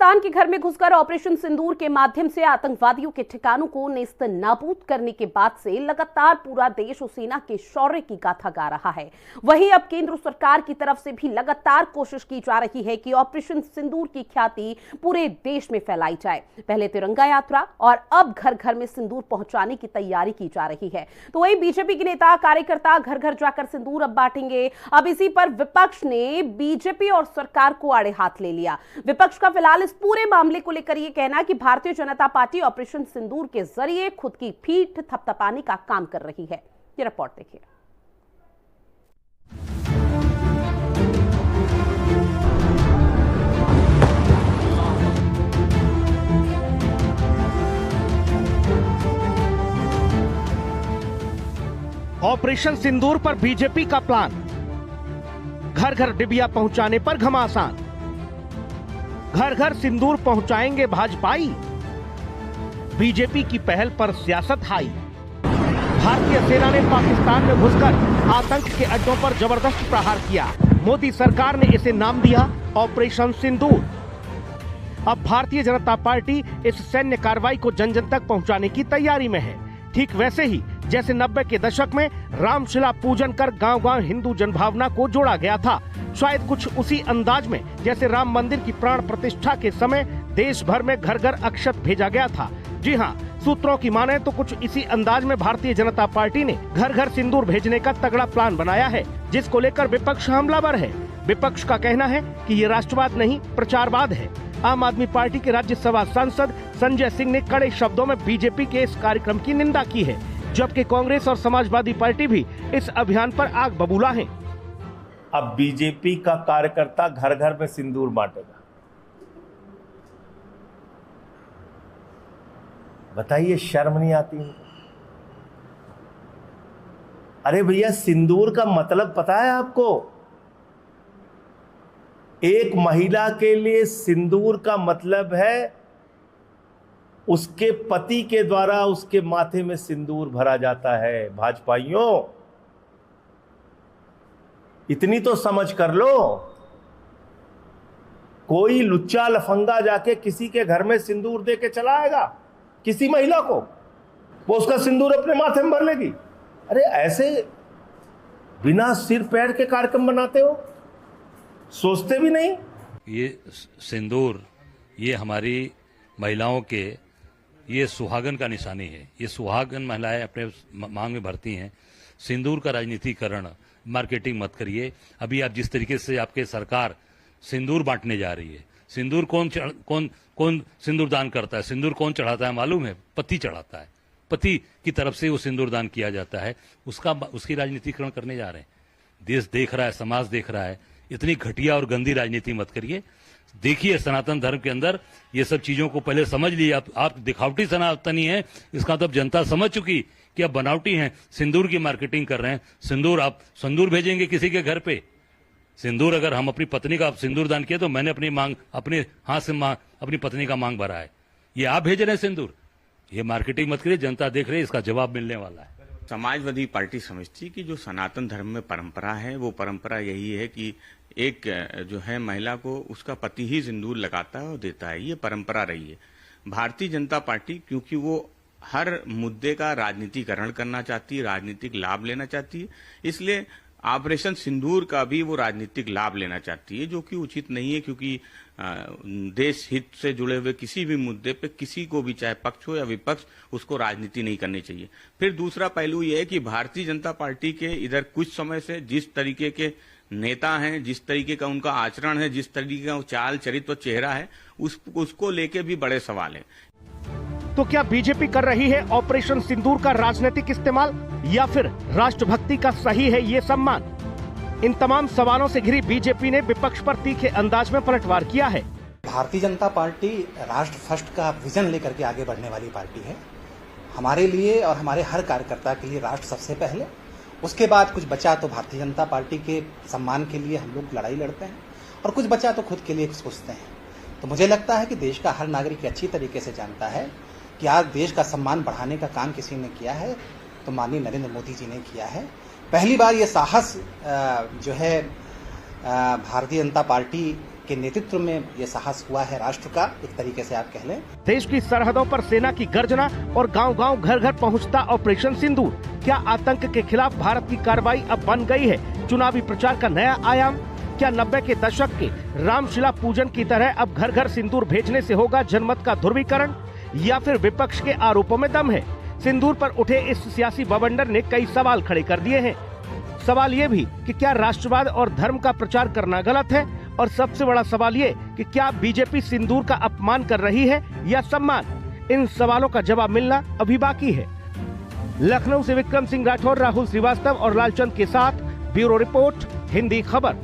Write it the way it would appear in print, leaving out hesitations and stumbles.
पाकिस्तान के घर में घुसकर ऑपरेशन सिंदूर के माध्यम से आतंकवादियों के ठिकानों को नेस्त नाबूद करने के बाद से लगातार पूरा देश उस सेना के शौर्य की गाथा गा रहा है। वहीं अब केंद्र सरकार की तरफ से भी लगातार कोशिश की जा रही है कि ऑपरेशन सिंदूर की ख्याति पूरे देश में फैलाई जाए। पहले तिरंगा यात्रा और अब घर घर में सिंदूर पहुंचाने की तैयारी की जा रही है। तो वही बीजेपी के नेता कार्यकर्ता घर घर जाकर सिंदूर अब बांटेंगे। अब इसी पर विपक्ष ने बीजेपी और सरकार को आड़े हाथ ले लिया। विपक्ष का फिलहाल इस पूरे मामले को लेकर यह कहना कि भारतीय जनता पार्टी ऑपरेशन सिंदूर के जरिए खुद की पीठ थपथपाने का काम कर रही है। ये रिपोर्ट देखिए। ऑपरेशन सिंदूर पर बीजेपी का प्लान, घर घर डिबिया पहुंचाने पर घमासान, घर घर सिंदूर पहुंचाएंगे भाजपाई, बीजेपी की पहल पर सियासत हाई। भारतीय सेना ने पाकिस्तान में घुसकर आतंक के अड्डों पर जबरदस्त प्रहार किया। मोदी सरकार ने इसे नाम दिया ऑपरेशन सिंदूर। अब भारतीय जनता पार्टी इस सैन्य कार्रवाई को जन जन तक पहुंचाने की तैयारी में है। ठीक वैसे ही जैसे 90 के दशक में रामशिला पूजन कर गांव-गांव हिंदू जनभावना को जोड़ा गया था, शायद कुछ उसी अंदाज में जैसे राम मंदिर की प्राण प्रतिष्ठा के समय देश भर में घर घर अक्षत भेजा गया था। जी हां, सूत्रों की माने तो कुछ इसी अंदाज में भारतीय जनता पार्टी ने घर घर सिंदूर भेजने का तगड़ा प्लान बनाया है, जिसको लेकर विपक्ष हमलावर है। विपक्ष का कहना है कि ये राष्ट्रवाद नहीं, प्रचारवाद है। आम आदमी पार्टी के राज्यसभा सांसद संजय सिंह ने कड़े शब्दों में बीजेपी के इस कार्यक्रम की निंदा की है, जबकि कांग्रेस और समाजवादी पार्टी भी इस अभियान पर आग बबूला हैं। अब बीजेपी का कार्यकर्ता घर घर में सिंदूर बांटेगा। बताइए, शर्म नहीं आती इनको? अरे भैया, सिंदूर का मतलब पता है आपको? एक महिला के लिए सिंदूर का मतलब है उसके पति के द्वारा उसके माथे में सिंदूर भरा जाता है। भाजपाइयों, इतनी तो समझ कर लो। कोई लुच्चा लफंगा जाके किसी के घर में सिंदूर दे के चला आएगा किसी महिला को, वो उसका सिंदूर अपने माथे में भर लेगी? अरे ऐसे बिना सिर पैर के कार्यक्रम बनाते हो, सोचते भी नहीं। ये सिंदूर, ये हमारी महिलाओं के ये सुहागन का निशानी है। ये सुहागन महिलाएं अपने मांग में भरती हैं। सिंदूर का राजनीतिकरण, मार्केटिंग मत करिए। अभी आप जिस तरीके से आपके सरकार सिंदूर बांटने जा रही है, सिंदूर कौन सिंदूर दान करता है? सिंदूर कौन चढ़ाता है मालूम है? पति चढ़ाता है। पति की तरफ से वो सिंदूर दान किया जाता है। उसकी राजनीतिकरण करने जा रहे हैं। देश देख रहा है, समाज देख रहा है। इतनी घटिया और गंदी राजनीति मत करिए। देखिए, सनातन धर्म के अंदर ये सब चीजों को पहले समझ लिए। आप दिखावटी सनातनी हैं, इसका तो अब जनता समझ चुकी कि आप बनावटी हैं। सिंदूर की मार्केटिंग कर रहे हैं। सिंदूर भेजेंगे किसी के घर पे? सिंदूर, अगर हम अपनी पत्नी का सिंदूर दान किया तो मैंने अपने हाथ से अपनी पत्नी का मांग भरा है। ये आप भेज रहे हैं सिंदूर? ये मार्केटिंग मत करिए, जनता देख रही है, इसका जवाब मिलने वाला है। समाजवादी पार्टी समझती कि जो सनातन धर्म में परंपरा है, वो परंपरा यही है कि एक जो है महिला को उसका पति ही सिंदूर लगाता है और देता है। ये परंपरा रही है। भारतीय जनता पार्टी क्योंकि वो हर मुद्दे का राजनीतिकरण करना चाहती है, राजनीतिक लाभ लेना चाहती है, इसलिए ऑपरेशन सिंदूर का भी वो राजनीतिक लाभ लेना चाहती है, जो कि उचित नहीं है। क्योंकि देश हित से जुड़े हुए किसी भी मुद्दे पे किसी को भी, चाहे पक्ष हो या विपक्ष, उसको राजनीति नहीं करनी चाहिए। फिर दूसरा पहलू यह है कि भारतीय जनता पार्टी के इधर कुछ समय से जिस तरीके के नेता हैं, जिस तरीके का उनका आचरण है, जिस तरीके का चाल चरित्र चेहरा है, उसको लेके भी बड़े सवाल है। तो क्या बीजेपी कर रही है ऑपरेशन सिंदूर का राजनीतिक इस्तेमाल, या फिर राष्ट्रभक्ति का सही है ये सम्मान? इन तमाम सवालों से घिरी बीजेपी ने विपक्ष पर तीखे अंदाज में पलटवार किया है। भारतीय जनता पार्टी राष्ट्र फर्स्ट का विजन लेकर के आगे बढ़ने वाली पार्टी है। हमारे लिए और हमारे हर कार्यकर्ता के लिए राष्ट्र सबसे पहले, उसके बाद कुछ बचा तो भारतीय जनता पार्टी के सम्मान के लिए हम लोग लड़ाई लड़ते हैं, और कुछ बचा तो खुद के लिए सोचते हैं। तो मुझे लगता है कि देश का हर नागरिक अच्छी तरीके से जानता है कि आज देश का सम्मान बढ़ाने का काम किसी ने किया है तो माननीय नरेंद्र मोदी जी ने किया है। पहली बार ये साहस जो है भारतीय जनता पार्टी के नेतृत्व में ये साहस हुआ है राष्ट्र का, एक तरीके से आप कह लें। देश की सरहदों पर सेना की गर्जना और गांव-गांव घर-घर पहुंचता ऑपरेशन सिंदूर। क्या आतंक के खिलाफ भारत की कार्रवाई अब बन गई है चुनावी प्रचार का नया आयाम? क्या 90 के दशक के रामशिला पूजन की तरह अब घर घर सिंदूर भेजने से होगा जनमत का ध्रुवीकरण, या फिर विपक्ष के आरोपों में दम है? सिंदूर पर उठे इस सियासी बवंडर ने कई सवाल खड़े कर दिए हैं। सवाल ये भी कि क्या राष्ट्रवाद और धर्म का प्रचार करना गलत है, और सबसे बड़ा सवाल ये कि क्या बीजेपी सिंदूर का अपमान कर रही है या सम्मान? इन सवालों का जवाब मिलना अभी बाकी है। लखनऊ से विक्रम सिंह राठौर, राहुल श्रीवास्तव और लालचंद के साथ ब्यूरो रिपोर्ट, हिंदी खबर।